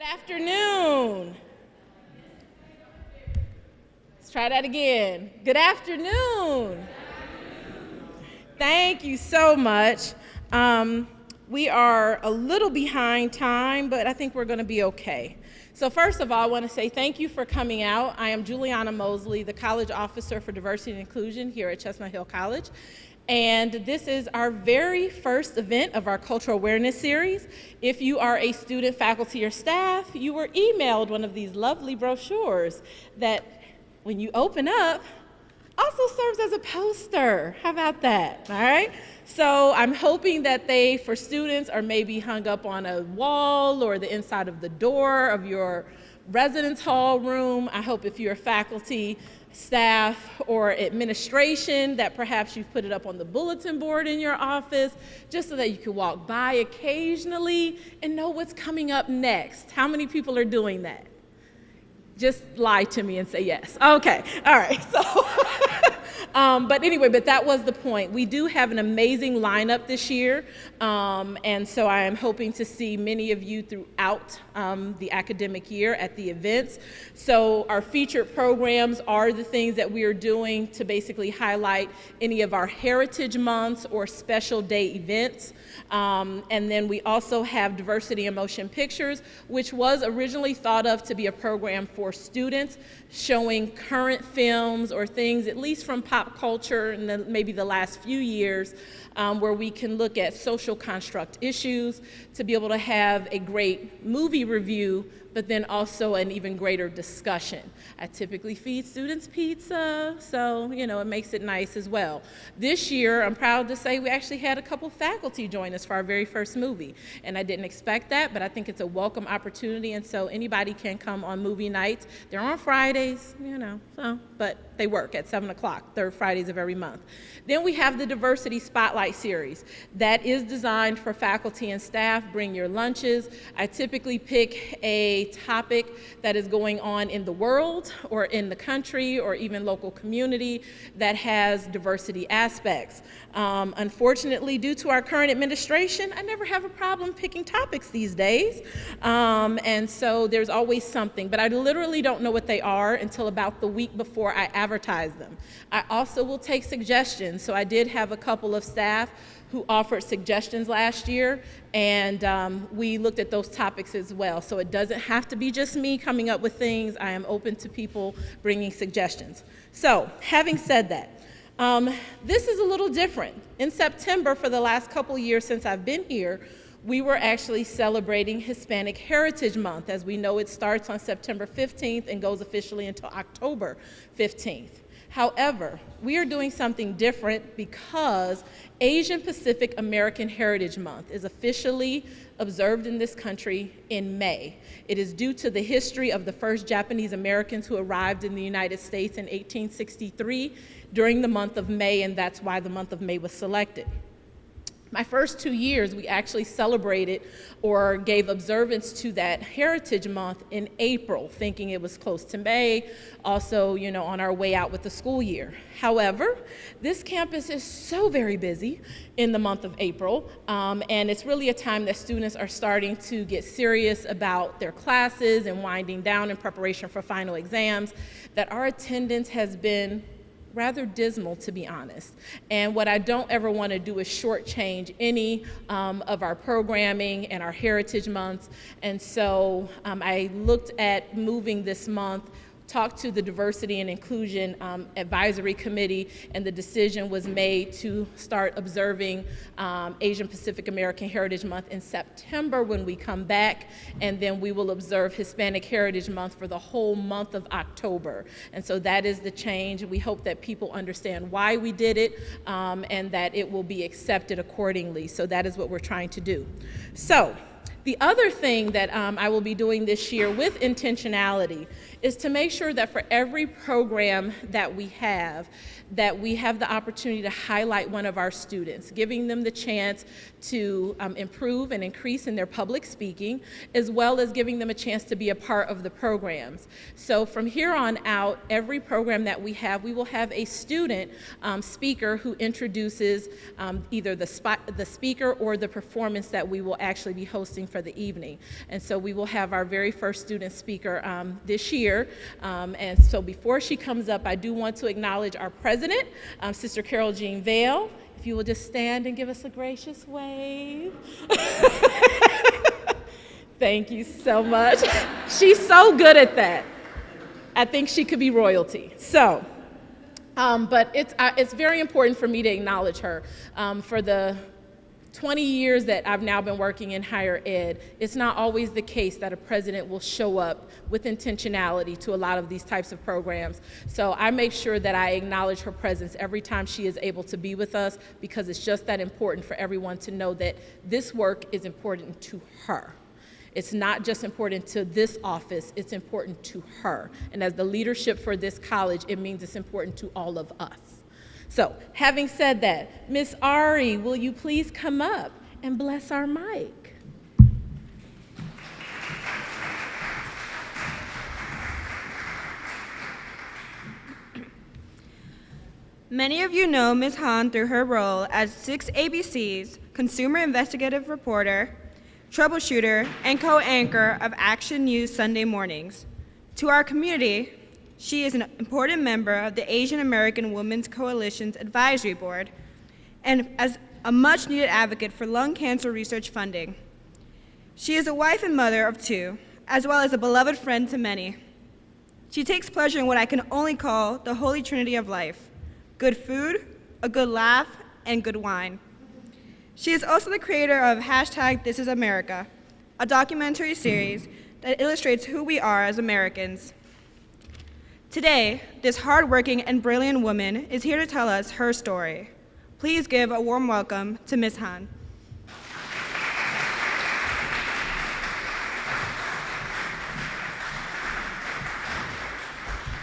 Good afternoon. Let's try that again. Good afternoon. Thank you so much. We are a little behind time, but I think we're going to be okay. So first of all, I want to say thank you for coming out. I am Juliana Mosley, the College Officer for Diversity and Inclusion here at Chestnut Hill College. And this is our very first event of our Cultural Awareness Series. If you are a student, faculty, or staff, you were emailed one of these lovely brochures that, when you open up, also serves as a poster. How about that? All right? So I'm hoping that they, for students, are maybe hung up on a wall or the inside of the door of your residence hall room. I hope if you're faculty, staff, or administration, that perhaps you've put it up on the bulletin board in your office, just so that you can walk by occasionally and know what's coming up next. How many people are doing that? Just lie to me and say yes. Okay, all right, so. But that was the point. We do have an amazing lineup this year, and so I am hoping to see many of you throughout the academic year at the events. So our featured programs are the things that we are doing to basically highlight any of our Heritage Months or special day events. And then we also have Diversity in Motion Pictures, which was originally thought of to be a program for students showing current films or things, at least from pop culture and maybe the last few years, where we can look at social construct issues, to be able to have a great movie review, but then also an even greater discussion. I typically feed students pizza, so it makes it nice as well. This year, I'm proud to say we actually had a couple faculty join us for our very first movie, and I didn't expect that, but I think it's a welcome opportunity, and so anybody can come on movie nights. They're on Fridays, but they work at 7 o'clock, third Fridays of every month. Then we have the Diversity Spotlight Series. That is designed for faculty and staff. Bring your lunches. I typically pick a topic that is going on in the world or in the country or even local community that has diversity aspects. Unfortunately, due to our current administration, I never have a problem picking topics these days. And so there's always something, but I literally don't know what they are until about the week before I advertise them. I also will take suggestions. So I did have a couple of staff who offered suggestions last year, and we looked at those topics as well. So it doesn't have to be just me coming up with things. I am open to people bringing suggestions. So having said that, this is a little different. In September, for the last couple years since I've been here, we were actually celebrating Hispanic Heritage Month. As we know, it starts on September 15th and goes officially until October 15th. However, we are doing something different because Asian Pacific American Heritage Month is officially observed in this country in May. It is due to the history of the first Japanese Americans who arrived in the United States in 1863 during the month of May, and that's why the month of May was selected. My first 2 years, we actually celebrated or gave observance to that Heritage Month in April, thinking it was close to May, also, on our way out with the school year. However, this campus is so very busy in the month of April, and it's really a time that students are starting to get serious about their classes and winding down in preparation for final exams, that our attendance has been rather dismal, to be honest. And what I don't ever want to do is shortchange any of our programming and our Heritage Months. And so I looked at moving this month, talked to the Diversity and Inclusion Advisory Committee, and the decision was made to start observing Asian Pacific American Heritage Month in September when we come back, and then we will observe Hispanic Heritage Month for the whole month of October. And so that is the change. We hope that people understand why we did it, and that it will be accepted accordingly. So that is what we're trying to do. So the other thing that I will be doing this year with intentionality is to make sure that for every program that we have the opportunity to highlight one of our students, giving them the chance to improve and increase in their public speaking, as well as giving them a chance to be a part of the programs. So from here on out, every program that we will have a student speaker who introduces either the speaker or the performance that we will actually be hosting for the evening. And so we will have our very first student speaker this year. And so before she comes up, I do want to acknowledge our president, Sister Carol Jean Vale. If you will just stand and give us a gracious wave. Thank you so much. She's so good at that. I think she could be royalty. So, but it's very important for me to acknowledge her. For the 20 years that I've now been working in higher ed, it's not always the case that a president will show up with intentionality to a lot of these types of programs. So I make sure that I acknowledge her presence every time she is able to be with us, because it's just that important for everyone to know that this work is important to her. It's not just important to this office, it's important to her. And as the leadership for this college, it means it's important to all of us. So, having said that, Miss Ari, will you please come up and bless our mic? Many of you know Ms. Hahn through her role as 6ABC's consumer investigative reporter, troubleshooter, and co-anchor of Action News Sunday mornings. To our community, she is an important member of the Asian American Women's Coalition's Advisory Board and as a much-needed advocate for lung cancer research funding. She is a wife and mother of 2, as well as a beloved friend to many. She takes pleasure in what I can only call the holy trinity of life: good food, a good laugh, and good wine. She is also the creator of #ThisIsAmerica, a documentary series that illustrates who we are as Americans. Today, this hardworking and brilliant woman is here to tell us her story. Please give a warm welcome to Ms. Hahn.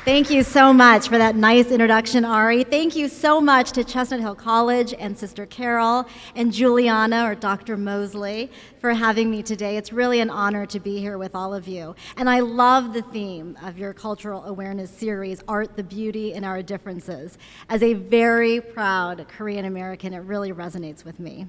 Thank you so much for that nice introduction, Ari. Thank you so much to Chestnut Hill College and Sister Carol and Juliana, or Dr. Mosley, for having me today. It's really an honor to be here with all of you. And I love the theme of your cultural awareness series, Art, the Beauty in Our Differences. As a very proud Korean American, it really resonates with me.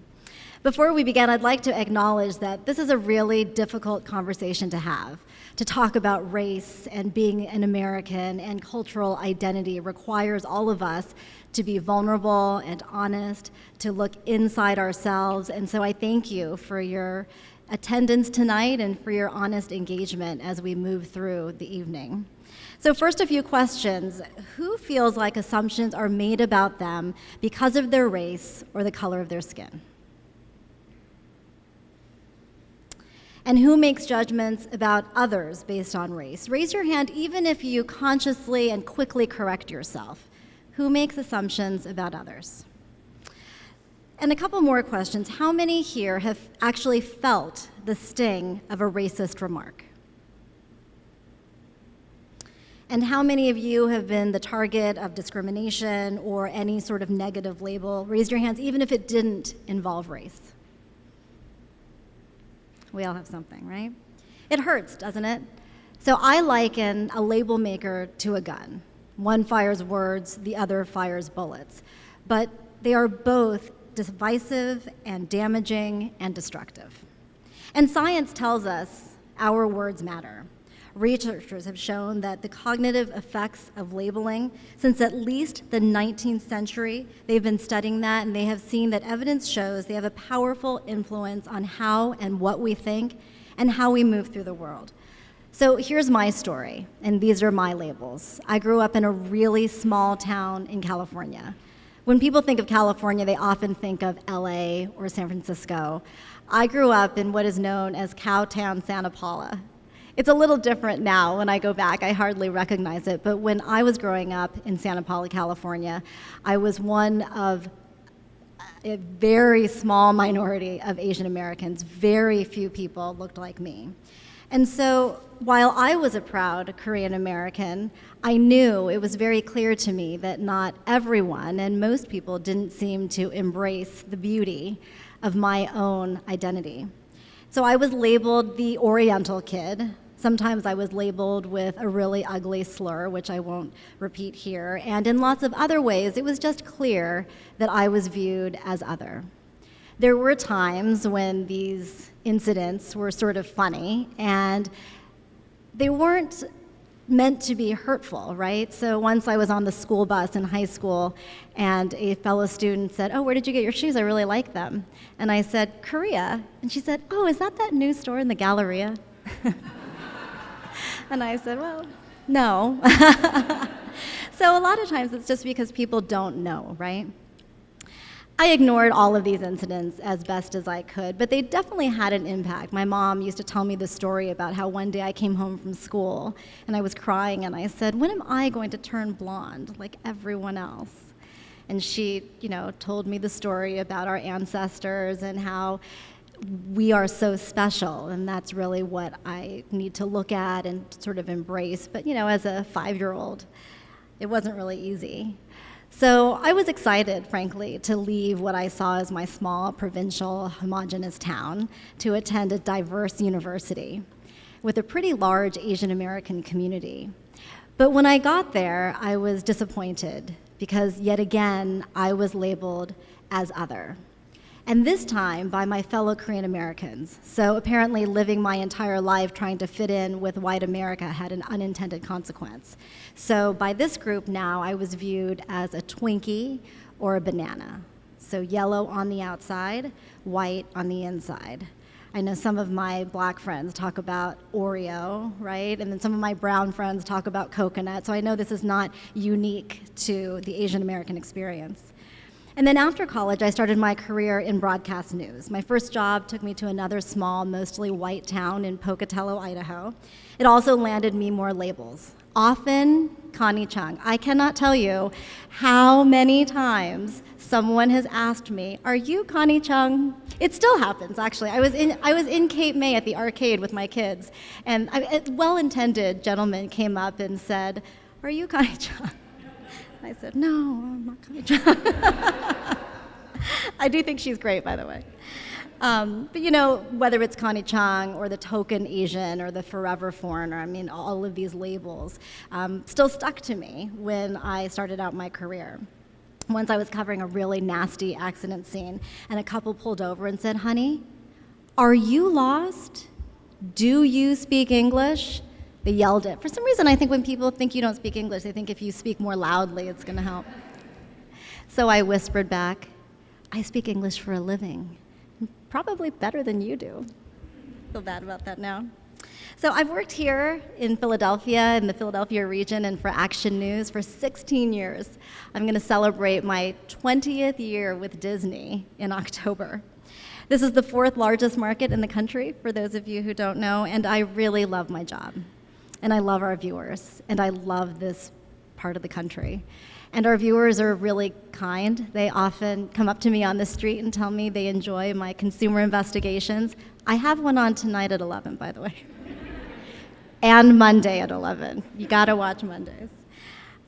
Before we begin, I'd like to acknowledge that this is a really difficult conversation to have. To talk about race and being an American and cultural identity requires all of us to be vulnerable and honest, to look inside ourselves. And so I thank you for your attendance tonight and for your honest engagement as we move through the evening. So first, a few questions. Who feels like assumptions are made about them because of their race or the color of their skin? And who makes judgments about others based on race? Raise your hand even if you consciously and quickly correct yourself. Who makes assumptions about others? And a couple more questions. How many here have actually felt the sting of a racist remark? And how many of you have been the target of discrimination or any sort of negative label? Raise your hands even if it didn't involve race. We all have something, right? It hurts, doesn't it? So I liken a label maker to a gun. One fires words, the other fires bullets. But they are both divisive and damaging and destructive. And science tells us our words matter. Researchers have shown that the cognitive effects of labeling, since at least the 19th century, they've been studying that, and they have seen that evidence shows they have a powerful influence on how and what we think and how we move through the world. So here's my story, and these are my labels. I grew up in a really small town in California. When people think of California, they often think of LA or San Francisco. I grew up in what is known as Cowtown, Santa Paula. It's a little different now. When I go back, I hardly recognize it. But when I was growing up in Santa Paula, California, I was one of a very small minority of Asian Americans. Very few people looked like me. And so while I was a proud Korean American, I knew it was very clear to me that not everyone, and most people, didn't seem to embrace the beauty of my own identity. So I was labeled the Oriental kid. Sometimes I was labeled with a really ugly slur, which I won't repeat here. And in lots of other ways, it was just clear that I was viewed as other. There were times when these incidents were sort of funny, and they weren't meant to be hurtful, right? So once I was on the school bus in high school, and a fellow student said, "Oh, where did you get your shoes? I really like them." And I said, "Korea." And she said, "Oh, is that new store in the Galleria?" And I said, "Well, no." So a lot of times it's just because people don't know, right? I ignored all of these incidents as best as I could, but they definitely had an impact. My mom used to tell me the story about how one day I came home from school and I was crying and I said, "When am I going to turn blonde like everyone else?" And she, told me the story about our ancestors and how we are so special, and that's really what I need to look at and sort of embrace. But, as a 5-year-old, it wasn't really easy. So I was excited, frankly, to leave what I saw as my small, provincial, homogenous town to attend a diverse university with a pretty large Asian American community. But when I got there, I was disappointed because, yet again, I was labeled as other. And this time by my fellow Korean Americans. So apparently living my entire life trying to fit in with white America had an unintended consequence. So by this group now, I was viewed as a Twinkie or a banana. So yellow on the outside, white on the inside. I know some of my black friends talk about Oreo, right? And then some of my brown friends talk about coconut. So I know this is not unique to the Asian American experience. And then after college, I started my career in broadcast news. My first job took me to another small, mostly white town in Pocatello, Idaho. It also landed me more labels. Often, Connie Chung. I cannot tell you how many times someone has asked me, "Are you Connie Chung?" It still happens, actually. I was in Cape May at the arcade with my kids, and a well-intended gentleman came up and said, "Are you Connie Chung?" I said, "No, I'm not Connie Chung." I do think she's great, by the way. But whether it's Connie Chung or the token Asian or the forever foreigner, all of these labels still stuck to me when I started out my career. Once I was covering a really nasty accident scene, and a couple pulled over and said, "Honey, are you lost? Do you speak English?" They yelled it. For some reason, I think when people think you don't speak English, they think if you speak more loudly, it's going to help. So I whispered back, "I speak English for a living, probably better than you do." Feel bad about that now. So I've worked here in Philadelphia, in the Philadelphia region, and for Action News for 16 years. I'm going to celebrate my 20th year with Disney in October. This is the 4th largest market in the country, for those of you who don't know, and I really love my job. And I love our viewers, and I love this part of the country. And our viewers are really kind. They often come up to me on the street and tell me they enjoy my consumer investigations. I have one on tonight at 11, by the way. And Monday at 11. You gotta watch Mondays.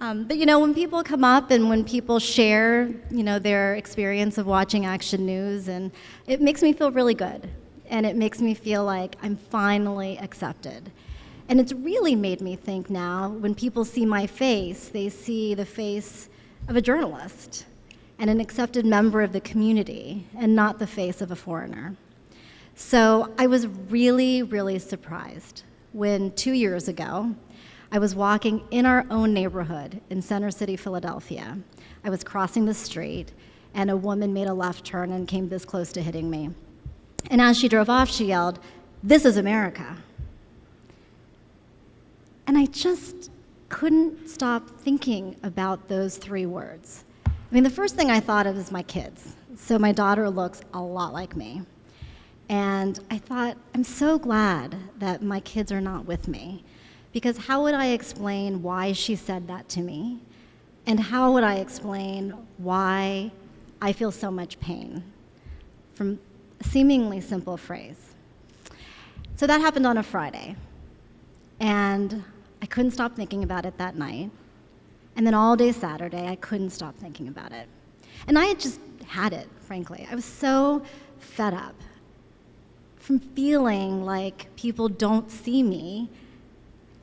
But when people come up and when people share, their experience of watching Action News, and it makes me feel really good. And it makes me feel like I'm finally accepted. And it's really made me think now, when people see my face, they see the face of a journalist and an accepted member of the community, and not the face of a foreigner. So I was really, really surprised when 2 years ago, I was walking in our own neighborhood in Center City, Philadelphia. I was crossing the street, and a woman made a left turn and came this close to hitting me. And as she drove off, she yelled, "This is America." And I just couldn't stop thinking about those 3 words. The first thing I thought of is my kids. So my daughter looks a lot like me. And I thought, I'm so glad that my kids are not with me, because how would I explain why she said that to me? And how would I explain why I feel so much pain from a seemingly simple phrase? So that happened on a Friday. And I couldn't stop thinking about it that night. And then all day Saturday, I couldn't stop thinking about it. And I had just had it, frankly. I was so fed up from feeling like people don't see me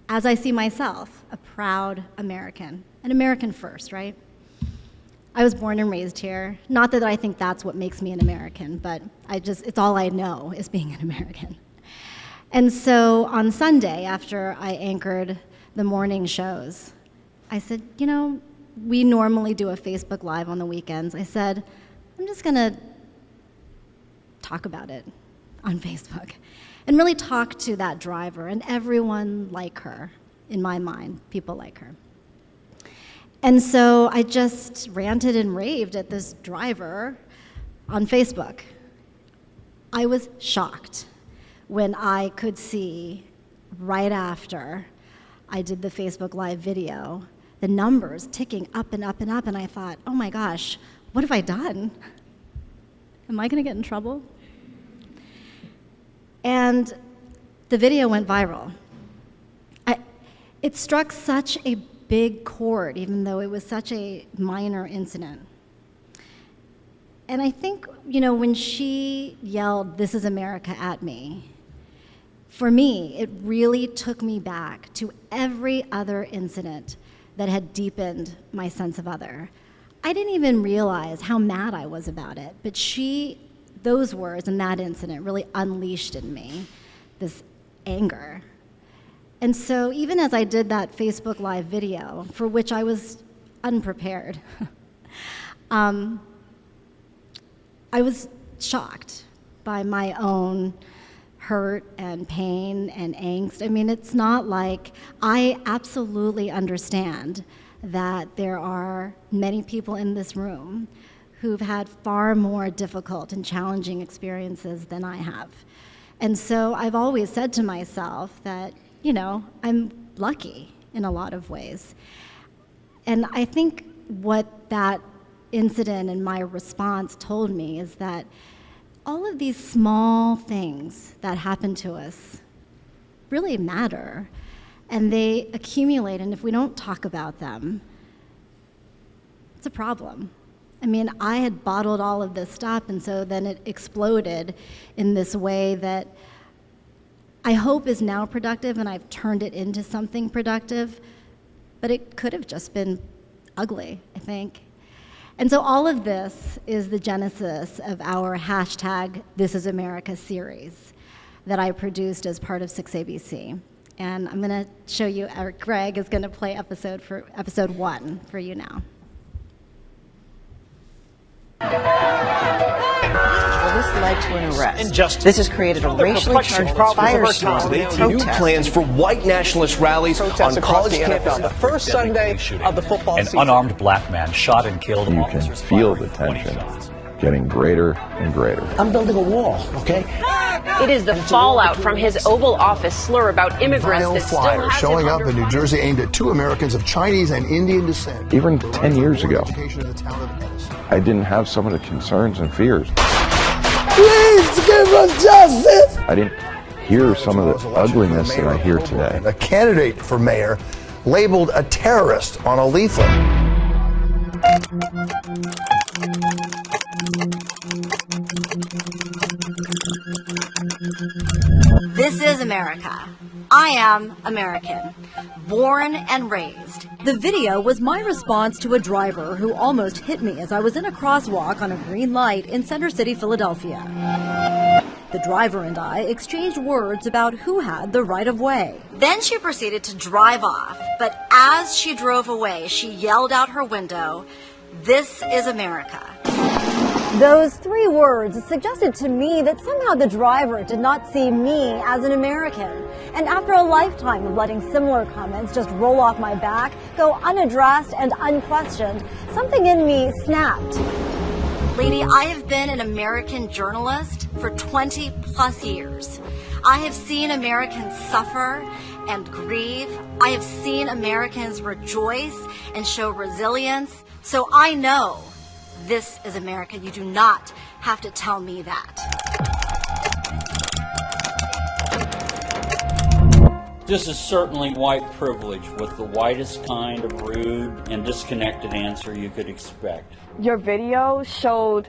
as I see myself, a proud American, an American first, right? I was born and raised here. Not that I think that's what makes me an American, but it's all I know is being an American. And so on Sunday, after I anchored the morning shows, I said, we normally do a Facebook Live on the weekends. I said, I'm just gonna talk about it on Facebook and really talk to that driver and everyone like her, in my mind, people like her. And so I just ranted and raved at this driver on Facebook. I was shocked when I could see right after I did the Facebook Live video, the numbers ticking up and up and up, and I thought, oh my gosh, what have I done? Am I gonna get in trouble? And the video went viral. It struck such a big chord, even though it was such a minor incident. And I think, when she yelled, "This is America," at me, for me, it really took me back to every other incident that had deepened my sense of other. I didn't even realize how mad I was about it, but those words and that incident really unleashed in me this anger. And so even as I did that Facebook Live video, for which I was unprepared, I was shocked by my own hurt and pain and angst. I mean, it's not like I absolutely understand that there are many people in this room who've had far more difficult and challenging experiences than I have. And so I've always said to myself that, I'm lucky in a lot of ways. And I think what that incident and my response told me is that all of these small things that happen to us really matter, and they accumulate, and if we don't talk about them, it's a problem. I mean, I had bottled all of this stuff, and so then it exploded in this way that I hope is now productive, and I've turned it into something productive, but it could have just been ugly, I think. And so all of this is the genesis of our hashtag This Is America series that I produced as part of 6ABC. And I'm gonna show you, Greg is gonna play episode 1 for you now. Well, this led to an arrest. This has created a racially charged firestorm. New plans for white nationalist rallies on college campuses. The first Sunday of the football season. An unarmed black man shot and killed You can feel the tension getting greater and greater. I'm building a wall, okay? It is the fallout from his Oval Office slur about immigrants that still flyer has showing him up in New Jersey aimed at 2 Americans of Chinese and Indian descent. Even 10 years ago, I didn't have some of the concerns and fears. Please give us justice! I didn't hear some of the ugliness that I hear today. A candidate for mayor labeled a terrorist on a leaflet. This is America. I am American, born and raised. The video was my response to a driver who almost hit me as I was in a crosswalk on a green light in Center City, Philadelphia. The driver and I exchanged words about who had the right of way. Then she proceeded to drive off, but as she drove away, she yelled out her window, "This is America." Those 3 words suggested to me that somehow the driver did not see me as an American. And after a lifetime of letting similar comments just roll off my back, go unaddressed and unquestioned, something in me snapped. Lady, I have been an American journalist for 20 plus years. I have seen Americans suffer and grieve. I have seen Americans rejoice and show resilience. So I know this is America. You do not have to tell me that. This is certainly white privilege with the whitest kind of rude and disconnected answer you could expect. Your video showed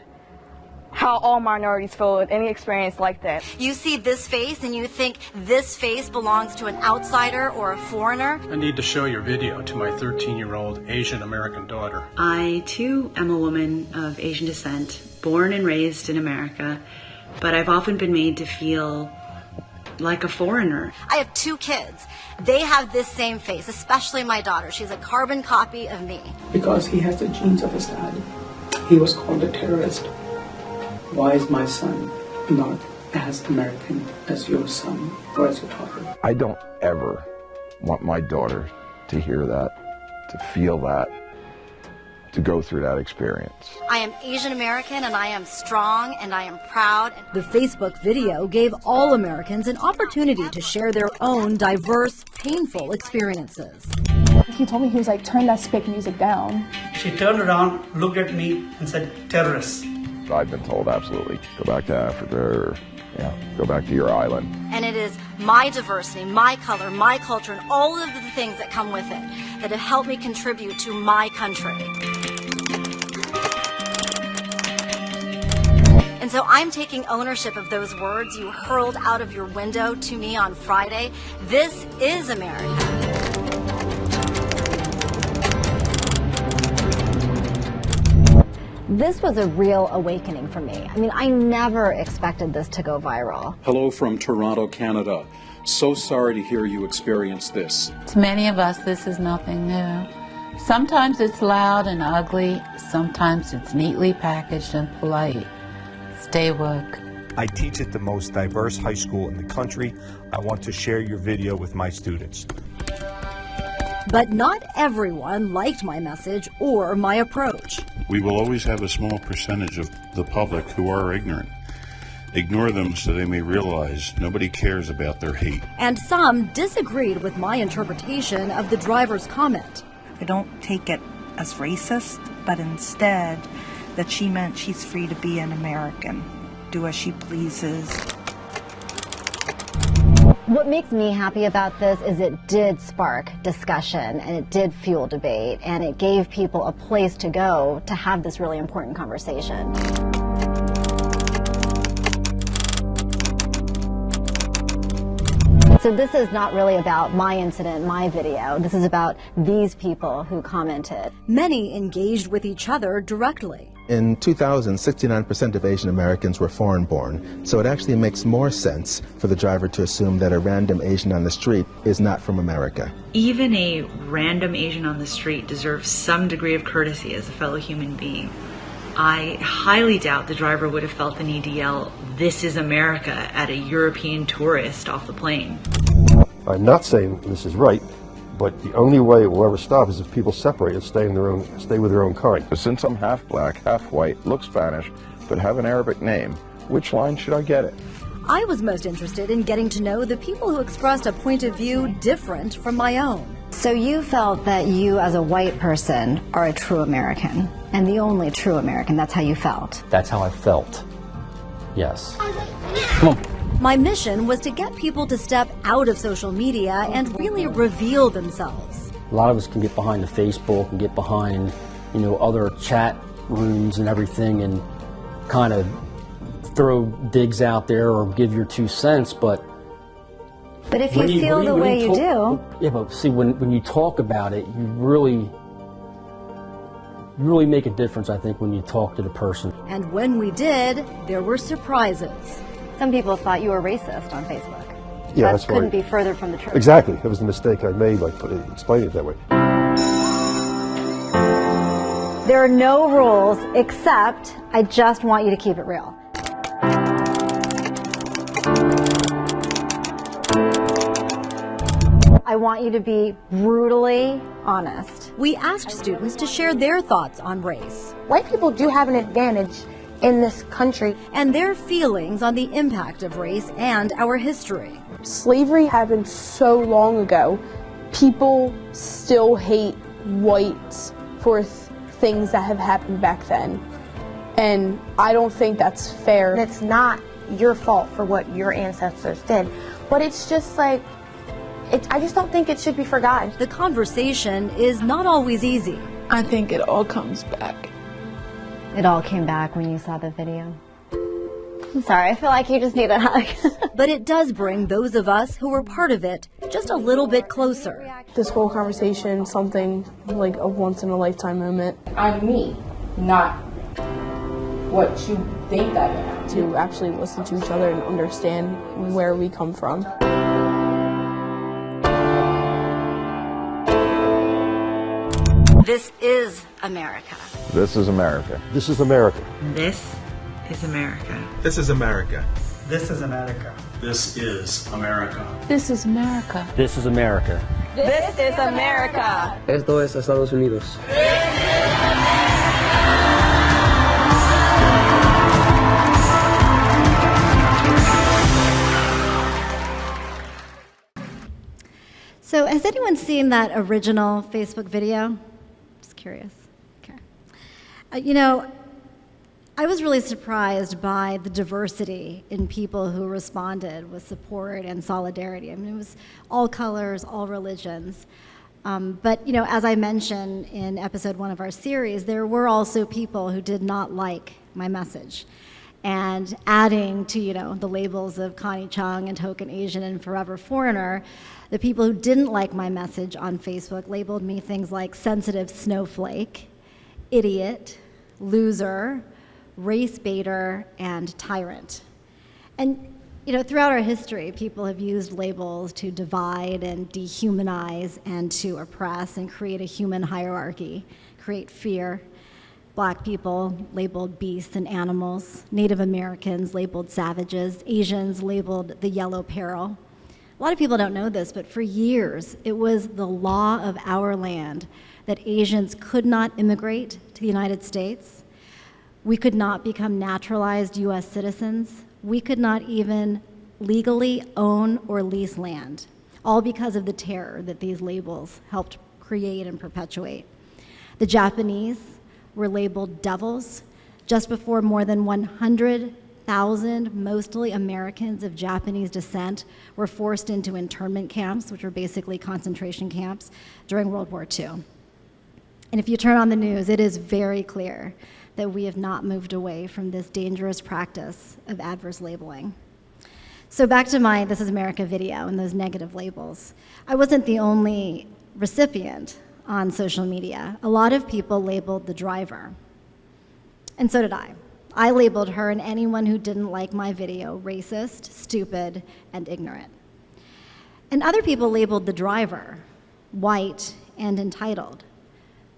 how all minorities feel with any experience like that. You see this face and you think this face belongs to an outsider or a foreigner? I need to show your video to my 13-year-old Asian American daughter. I, too, am a woman of Asian descent, born and raised in America, but I've often been made to feel like a foreigner. I have 2 kids. They have this same face, especially my daughter. She's a carbon copy of me. Because he has the genes of his dad. He was called a terrorist. Why is my son not as American as your son or as your daughter? I don't ever want my daughter to hear that, to feel that, to go through that experience. I am Asian American and I am strong and I am proud. The Facebook video gave all Americans an opportunity to share their own diverse, painful experiences. He told me, he was like, turn that spick music down. She turned around, looked at me, and said, terrorists. I've been told absolutely, go back to Africa or go back to your island. And it is my diversity, my color, my culture, and all of the things that come with it that have helped me contribute to my country. And so I'm taking ownership of those words you hurled out of your window to me on Friday. This is America. This was a real awakening for me. I mean, I never expected this to go viral. Hello from Toronto, Canada. So sorry to hear you experience this. To many of us, this is nothing new. Sometimes it's loud and ugly. Sometimes it's neatly packaged and polite. Stay woke. I teach at the most diverse high school in the country. I want to share your video with my students. But not everyone liked my message or my approach. We will always have a small percentage of the public who are ignorant. Ignore them so they may realize nobody cares about their hate. And some disagreed with my interpretation of the driver's comment. I don't take it as racist, but instead that she meant she's free to be an American, do as she pleases. What makes me happy about this is it did spark discussion and it did fuel debate and it gave people a place to go to have this really important conversation. So this is not really about my incident, my video. This is about these people who commented. Many engaged with each other directly. In 2000, 69% of Asian Americans were foreign-born, so it actually makes more sense for the driver to assume that a random Asian on the street is not from America. Even a random Asian on the street deserves some degree of courtesy as a fellow human being. I highly doubt the driver would have felt the need to yell, "This is America," at a European tourist off the plane. I'm not saying this is right, but the only way it will ever stop is if people separate and stay with their own kind. But since I'm half black, half white, look Spanish, but have an Arabic name, which line should I get it? I was most interested in getting to know the people who expressed a point of view different from my own. So you felt that you as a white person are a true American and the only true American. That's how you felt. That's how I felt. Yes. Come on. My mission was to get people to step out of social media and really reveal themselves. A lot of us can get behind the Facebook and get behind, other chat rooms and everything and kind of throw digs out there or give your 2 cents, but if you feel the way you do. Yeah, but see, when you talk about it, you really make a difference, I think, when you talk to the person. And when we did, there were surprises. Some people thought you were racist on Facebook. Yeah, that couldn't be further from the truth. Exactly. It was the mistake I made, explaining it that way. There are no rules except I just want you to keep it real. I want you to be brutally honest. We asked students to share their thoughts on race. White people do have an advantage in this country. And their feelings on the impact of race and our history. Slavery happened so long ago. People still hate whites for things that have happened back then. And I don't think that's fair. It's not your fault for what your ancestors did. But it's just like, I just don't think it should be forgotten. The conversation is not always easy. I think it all comes back. It all came back when you saw the video. I'm sorry, I feel like you just need a hug. But it does bring those of us who were part of it just a little bit closer. This whole conversation, something like a once-in-a-lifetime moment. I'm me, not what you think I am. To actually listen to each other and understand where we come from. This is America. This is America. This is America. This is America. This is America. This is America. This is America. This is America. This is America. This is America. Esto es Estados Unidos. So has anyone seen that original Facebook video? Just curious. Okay. I was really surprised by the diversity in people who responded with support and solidarity. I mean, it was all colors, all religions. But as I mentioned in episode 1 of our series, there were also people who did not like my message. And adding to, the labels of Connie Chung and Token Asian and Forever Foreigner, the people who didn't like my message on Facebook labeled me things like sensitive snowflake, idiot, loser, race baiter, and tyrant. And throughout our history, people have used labels to divide and dehumanize and to oppress and create a human hierarchy, create fear. Black people labeled beasts and animals, Native Americans labeled savages, Asians labeled the yellow peril. A lot of people don't know this, but for years, it was the law of our land that Asians could not immigrate to the United States. We could not become naturalized US citizens. We could not even legally own or lease land, all because of the terror that these labels helped create and perpetuate. The Japanese were labeled devils just before more than 100,000 mostly Americans of Japanese descent were forced into internment camps, which were basically concentration camps, during World War II. And if you turn on the news, it is very clear that we have not moved away from this dangerous practice of adverse labeling. So back to my This is America video and those negative labels. I wasn't the only recipient on social media. A lot of people labeled the driver. And so did I. I labeled her and anyone who didn't like my video racist, stupid, and ignorant. And other people labeled the driver white and entitled.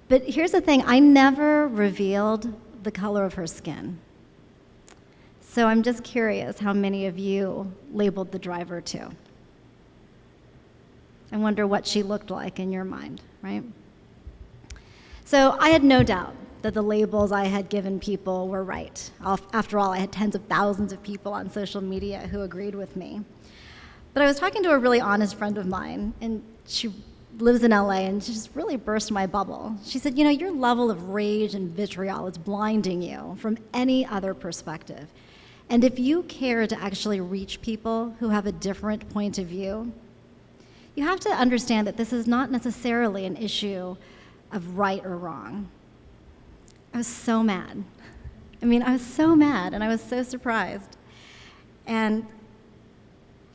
But here's the thing, I never revealed the color of her skin. So I'm just curious how many of you labeled the driver too. I wonder what she looked like in your mind, right? So I had no doubt that the labels I had given people were right. After all, I had tens of thousands of people on social media who agreed with me. But I was talking to a really honest friend of mine, and she lives in LA, and she just really burst my bubble. She said, your level of rage and vitriol is blinding you from any other perspective. And if you care to actually reach people who have a different point of view, you have to understand that this is not necessarily an issue of right or wrong. I was so mad. I was so mad, and I was so surprised. And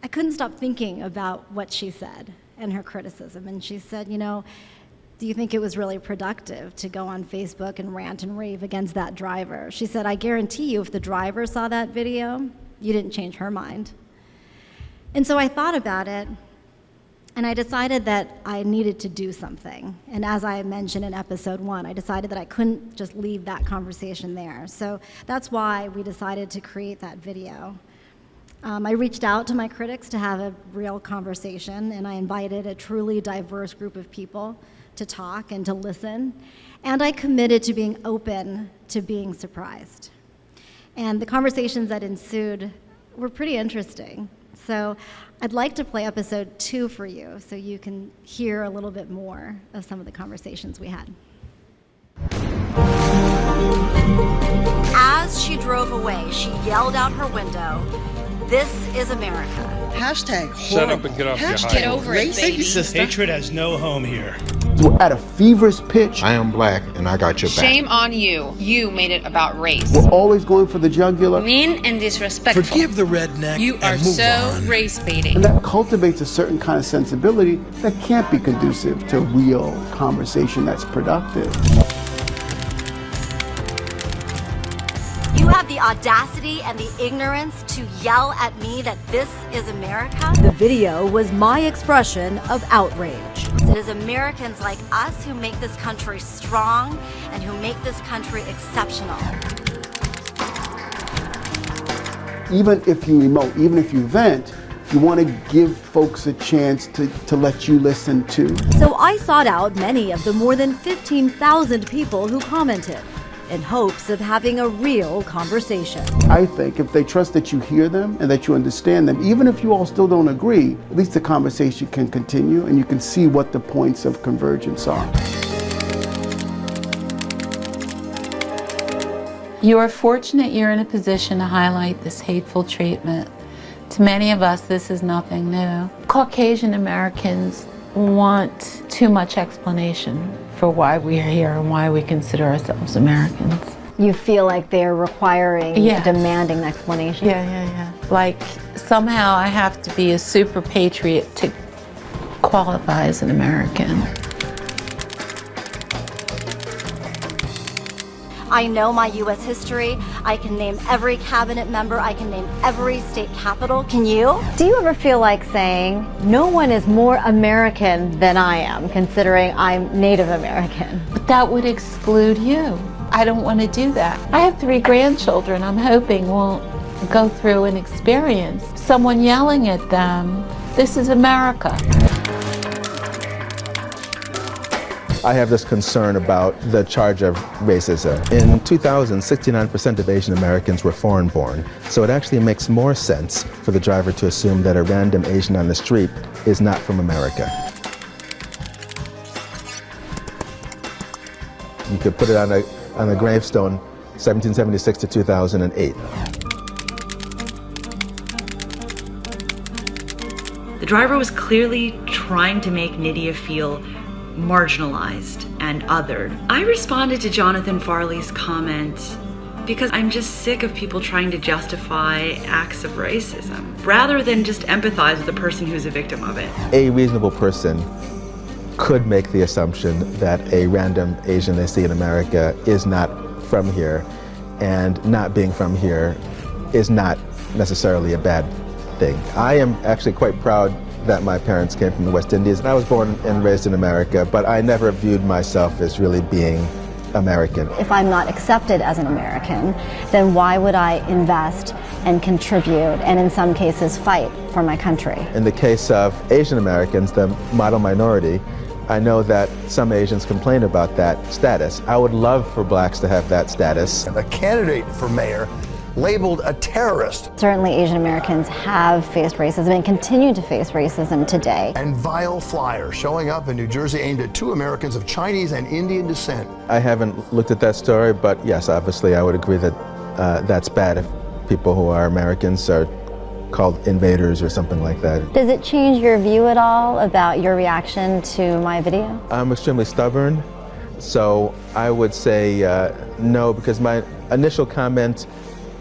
I couldn't stop thinking about what she said and her criticism. And she said, do you think it was really productive to go on Facebook and rant and rave against that driver? She said, I guarantee you if the driver saw that video, you didn't change her mind. And so I thought about it, and I decided that I needed to do something. And as I mentioned in episode 1, I decided that I couldn't just leave that conversation there. So that's why we decided to create that video. I reached out to my critics to have a real conversation, and I invited a truly diverse group of people to talk and to listen. And I committed to being open to being surprised. And the conversations that ensued were pretty interesting. So I'd like to play episode 2 for you so you can hear a little bit more of some of the conversations we had. As she drove away, she yelled out her window, "This is America." Hashtag horrible. Shut up and get off your high Hashtag horse. racist. Hatred has no home here. We're at a feverish pitch. I am black and I got your back. Shame on you. You made it about race. We're always going for the jugular. Mean and disrespectful. Forgive the redneck. You are so race baiting. And that cultivates a certain kind of sensibility that can't be conducive to real conversation that's productive. You have the audacity and the ignorance to yell at me that this is America? The video was my expression of outrage. It is Americans like us who make this country strong and who make this country exceptional. Even if you emote, even if you vent, you want to give folks a chance to let you listen too. So I sought out many of the more than 15,000 people who commented in hopes of having a real conversation. I think if they trust that you hear them and that you understand them, even if you all still don't agree, at least the conversation can continue and you can see what the points of convergence are. You are fortunate you're in a position to highlight this hateful treatment. To many of us, this is nothing new. Caucasian Americans want too much explanation for why we are here and why we consider ourselves Americans. You feel like they're requiring, demanding explanation? Yeah. Like somehow I have to be a super patriot to qualify as an American. I know my U.S. history. I can name every cabinet member. I can name every state capital. Can you? Do you ever feel like saying, no one is more American than I am, considering I'm Native American? But that would exclude you. I don't want to do that. I have 3 grandchildren I'm hoping will go through an experience. Someone yelling at them, this is America. I have this concern about the charge of racism. In 2000, 69% of Asian Americans were foreign-born, so it actually makes more sense for the driver to assume that a random Asian on the street is not from America. You could put it on a gravestone, 1776 to 2008. The driver was clearly trying to make Nydia feel marginalized and othered. I responded to Jonathan Farley's comment because I'm just sick of people trying to justify acts of racism rather than just empathize with the person who's a victim of it. A reasonable person could make the assumption that a random Asian they see in America is not from here, and not being from here is not necessarily a bad thing. I am actually quite proud that my parents came from the West Indies, and I was born and raised in America, but I never viewed myself as really being American. If I'm not accepted as an American, then why would I invest and contribute and in some cases fight for my country? In the case of Asian Americans, the model minority, I know that some Asians complain about that status. I would love for blacks to have that status. A candidate for mayor labeled a terrorist. Certainly Asian Americans have faced racism and continue to face racism today. And vile flyer showing up in New Jersey aimed at 2 Americans of Chinese and Indian descent. I haven't looked at that story, but yes, obviously I would agree that that's bad if people who are Americans are called invaders or something like that. Does it change your view at all about your reaction to my video? I'm extremely stubborn, so I would say no, because my initial comment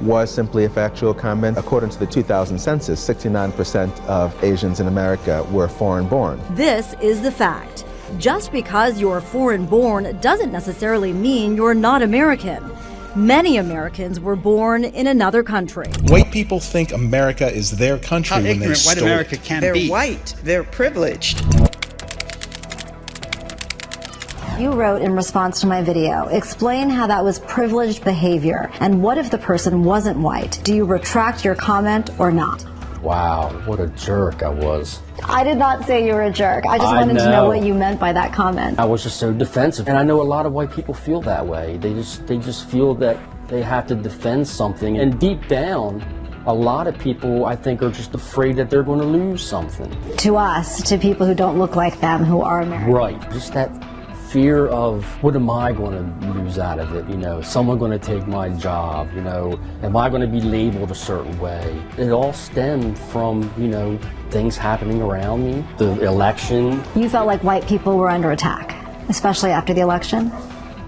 was simply a factual comment. According to the 2000 census, 69% of Asians in America were foreign-born. This is the fact. Just because you're foreign-born doesn't necessarily mean you're not American. Many Americans were born in another country. White people think America is their country when they stole white America can be. They're white. They're privileged. You wrote in response to my video, explain how that was privileged behavior, and what if the person wasn't white? Do you retract your comment or not? Wow, what a jerk I was. I did not say you were a jerk. I just wanted to know what you meant by that comment. I was just so defensive, and I know a lot of white people feel that way. They just feel that they have to defend something, and deep down, a lot of people, I think, are just afraid that they're going to lose something. To us, to people who don't look like them, who are American. Right, just that fear of what am I going to lose out of it? You know, is someone going to take my job? You know, am I going to be labeled a certain way? It all stemmed from, you know, things happening around me, the election. You felt like white people were under attack, especially after the election?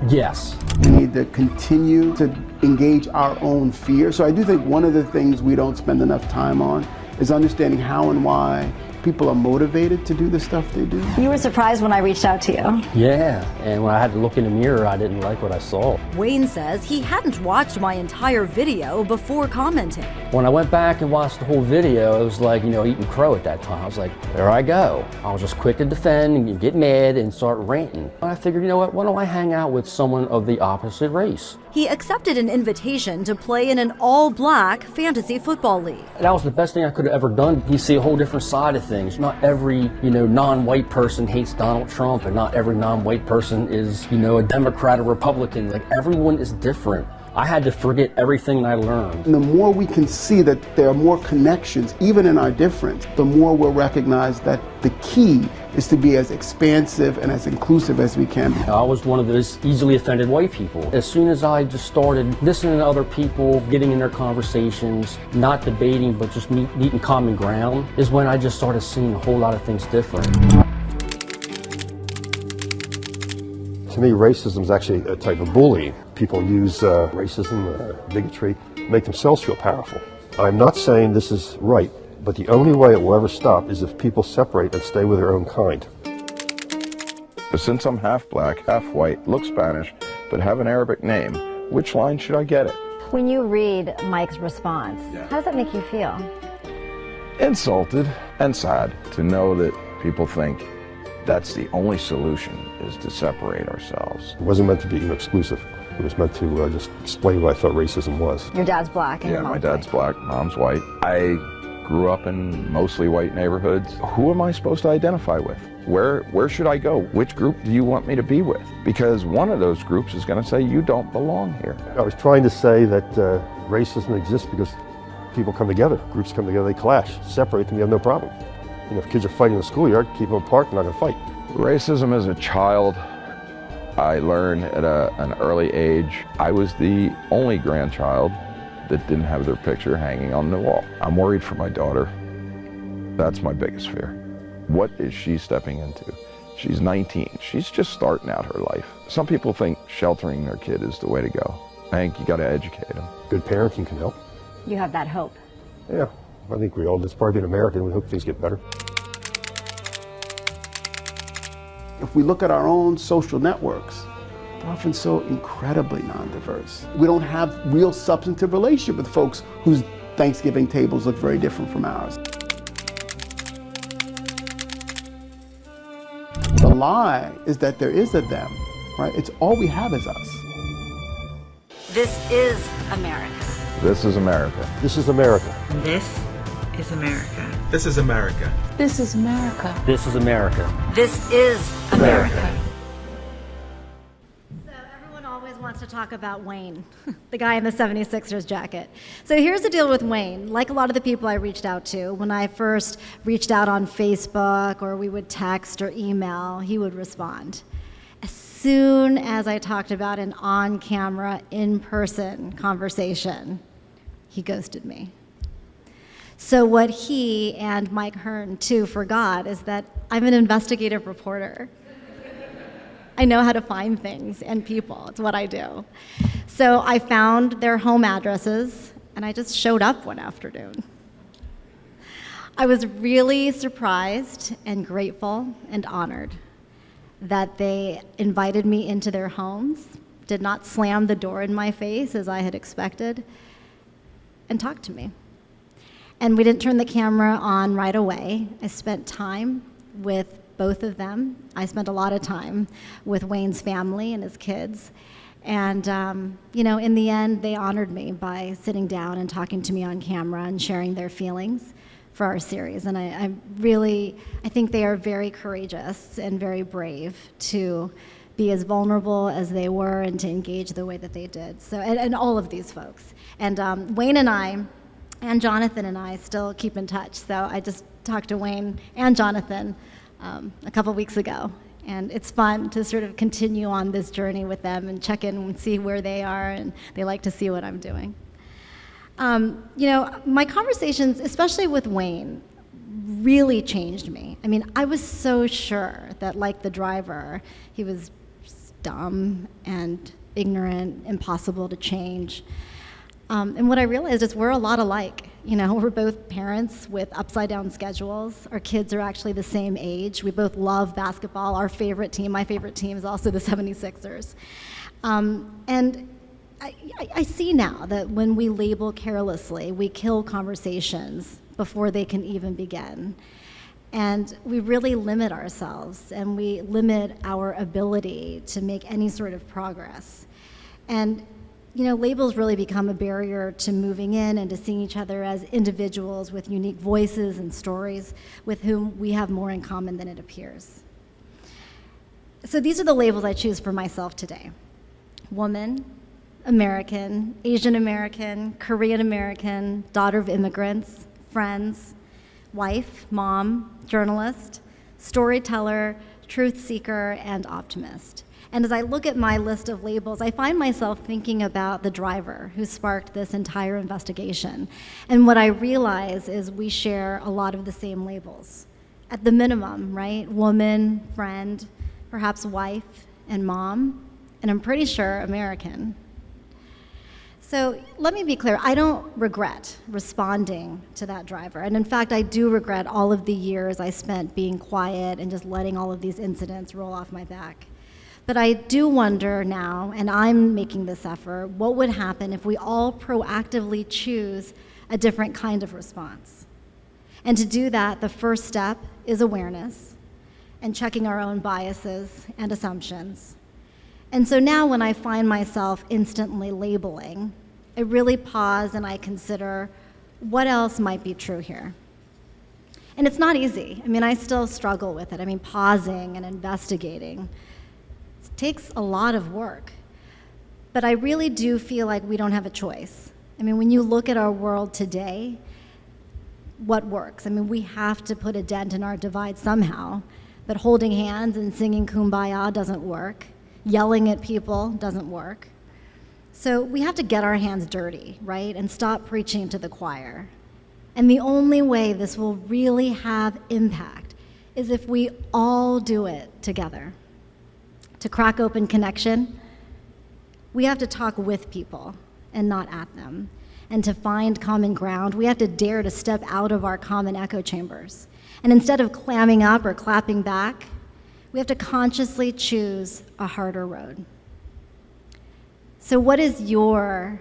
Yes. We need to continue to engage our own fear. So I do think one of the things we don't spend enough time on is understanding how and why people are motivated to do the stuff they do. You were surprised when I reached out to you. Yeah, and when I had to look in the mirror, I didn't like what I saw. Wayne says he hadn't watched my entire video before commenting. When I went back and watched the whole video, it was like, you know, eating crow at that time. I was like, there I go. I was just quick to defend and get mad and start ranting. I figured, you know what, why don't I hang out with someone of the opposite race? He accepted an invitation to play in an all-black fantasy football league. That was the best thing I could have ever done. You see a whole different side of things. Not every, you know, non-white person hates Donald Trump, and not every non-white person is, you know, a Democrat or Republican. Like, everyone is different. I had to forget everything I learned. And the more we can see that there are more connections, even in our difference, the more we'll recognize that the key is to be as expansive and as inclusive as we can be. I was one of those easily offended white people. As soon as I just started listening to other people, getting in their conversations, not debating, but just meeting common ground, is when I just started seeing a whole lot of things different. To me, racism is actually a type of bullying. People use racism, bigotry, make themselves feel powerful. I'm not saying this is right, but the only way it will ever stop is if people separate and stay with their own kind. Since I'm half black, half white, look Spanish, but have an Arabic name, which line should I get it? When you read Mike's response, how does that make you feel? Insulted and sad to know that people think that's the only solution, is to separate ourselves. It wasn't meant to be exclusive. It was meant to just explain what I thought racism was. Your dad's black and yeah, your mom's my dad's black, mom's white. I grew up in mostly white neighborhoods. Who am I supposed to identify with? Where should I go? Which group do you want me to be with? Because one of those groups is going to say you don't belong here. I was trying to say that racism exists because people come together, groups come together, they clash. Separate them, you have no problem. You know, if kids are fighting in the schoolyard, keep them apart, they're not going to fight. Racism as a child, I learned at an early age. I was the only grandchild that didn't have their picture hanging on the wall. I'm worried for my daughter. That's my biggest fear. What is she stepping into? She's 19. She's just starting out her life. Some people think sheltering their kid is the way to go. I think you got to educate them. Good parenting can help. You have that hope. Yeah, I think we all, it's part of being American, we hope things get better. If we look at our own social networks, they're often so incredibly non-diverse. We don't have real substantive relationship with folks whose Thanksgiving tables look very different from ours. The lie is that there is a them, right? It's all we have is us. This is America. This is America. This is America. This is America. This is America. This is America. This is America. This is America. So everyone always wants to talk about Wayne, the guy in the 76ers jacket. So here's the deal with Wayne. Like a lot of the people I reached out to, when I first reached out on Facebook or we would text or email, he would respond. As soon as I talked about an on-camera, in-person conversation, he ghosted me. So what he and Mike Hearn, too, forgot is that I'm an investigative reporter. I know how to find things and people. It's what I do. So I found their home addresses, and I just showed up one afternoon. I was really surprised and grateful and honored that they invited me into their homes, did not slam the door in my face as I had expected, and talked to me. And we didn't turn the camera on right away. I spent time with both of them. I spent a lot of time with Wayne's family and his kids. And, you know, in the end, they honored me by sitting down and talking to me on camera and sharing their feelings for our series. And I think they are very courageous and very brave to be as vulnerable as they were and to engage the way that they did. So, and all of these folks. And Wayne and I, and Jonathan and I still keep in touch. So I just talked to Wayne and Jonathan a couple weeks ago. And it's fun to sort of continue on this journey with them and check in and see where they are, and they like to see what I'm doing. My conversations, especially with Wayne, really changed me. I mean, I was so sure that, like the driver, he was dumb and ignorant, impossible to change. And what I realized is we're a lot alike. We're both parents with upside-down schedules. Our kids are actually the same age. We both love basketball. Our favorite team, my favorite team, is also the 76ers. And I see now that when we label carelessly, we kill conversations before they can even begin. And we really limit ourselves, and we limit our ability to make any sort of progress. And labels really become a barrier to moving in and to seeing each other as individuals with unique voices and stories with whom we have more in common than it appears. So these are the labels I choose for myself today: woman, American, Asian American, Korean American, daughter of immigrants, friends, wife, mom, journalist, storyteller, truth seeker, and optimist. And as I look at my list of labels, I find myself thinking about the driver who sparked this entire investigation. And what I realize is we share a lot of the same labels. At the minimum, right? Woman, friend, perhaps wife and mom, and I'm pretty sure American. So let me be clear, I don't regret responding to that driver. And in fact, I do regret all of the years I spent being quiet and just letting all of these incidents roll off my back. But I do wonder now, and I'm making this effort, what would happen if we all proactively choose a different kind of response? And to do that, the first step is awareness and checking our own biases and assumptions. And so now when I find myself instantly labeling, I really pause and I consider what else might be true here. And it's not easy. I mean, I still struggle with it. I mean, pausing and investigating. It takes a lot of work. But I really do feel like we don't have a choice. I mean, when you look at our world today, what works? I mean, we have to put a dent in our divide somehow, but holding hands and singing Kumbaya doesn't work. Yelling at people doesn't work. So we have to get our hands dirty, right? And stop preaching to the choir. And the only way this will really have impact is if we all do it together. To crack open connection, we have to talk with people and not at them. And to find common ground, we have to dare to step out of our common echo chambers. And instead of clamming up or clapping back, we have to consciously choose a harder road. So what is your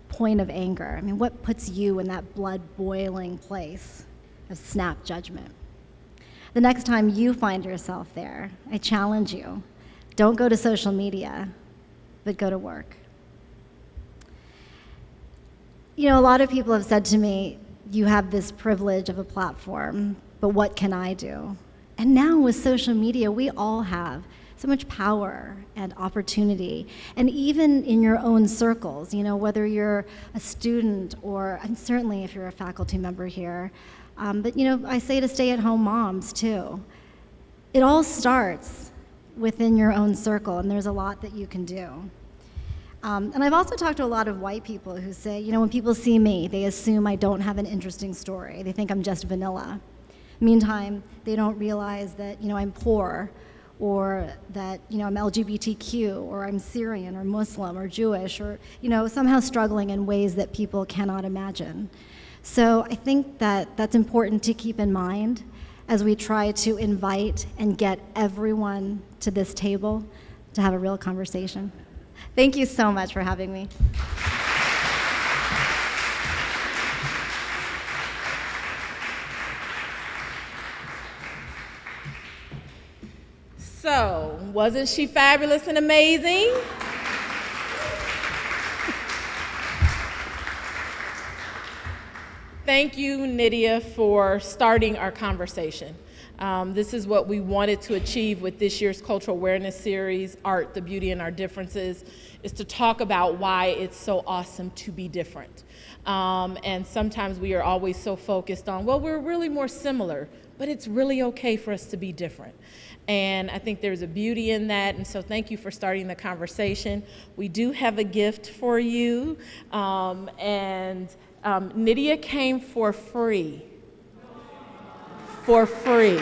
point of anger? I mean, what puts you in that blood-boiling place of snap judgment? The next time you find yourself there, I challenge you, don't go to social media, but go to work. You know, a lot of people have said to me, you have this privilege of a platform, but what can I do? And now with social media, we all have so much power and opportunity. And even in your own circles, you know, whether you're a student or, and certainly if you're a faculty member here, but you know, I say to stay-at-home moms too. It all starts within your own circle, and there's a lot that you can do. And I've also talked to a lot of white people who say, you know, when people see me, they assume I don't have an interesting story. They think I'm just vanilla. Meantime, they don't realize that, you know, I'm poor, or that, you know, I'm LGBTQ, or I'm Syrian, or Muslim, or Jewish, or, you know, somehow struggling in ways that people cannot imagine. So I think that that's important to keep in mind as we try to invite and get everyone to this table to have a real conversation. Thank you so much for having me. So, wasn't she fabulous and amazing? Thank you, Nydia, for starting our conversation. This is what we wanted to achieve with this year's Cultural Awareness Series, Art, the Beauty in Our Differences, is to talk about why it's so awesome to be different. And sometimes we are always so focused on, well, we're really more similar, but it's really okay for us to be different. And I think there's a beauty in that, and so thank you for starting the conversation. We do have a gift for you, Nydia came for free. For free.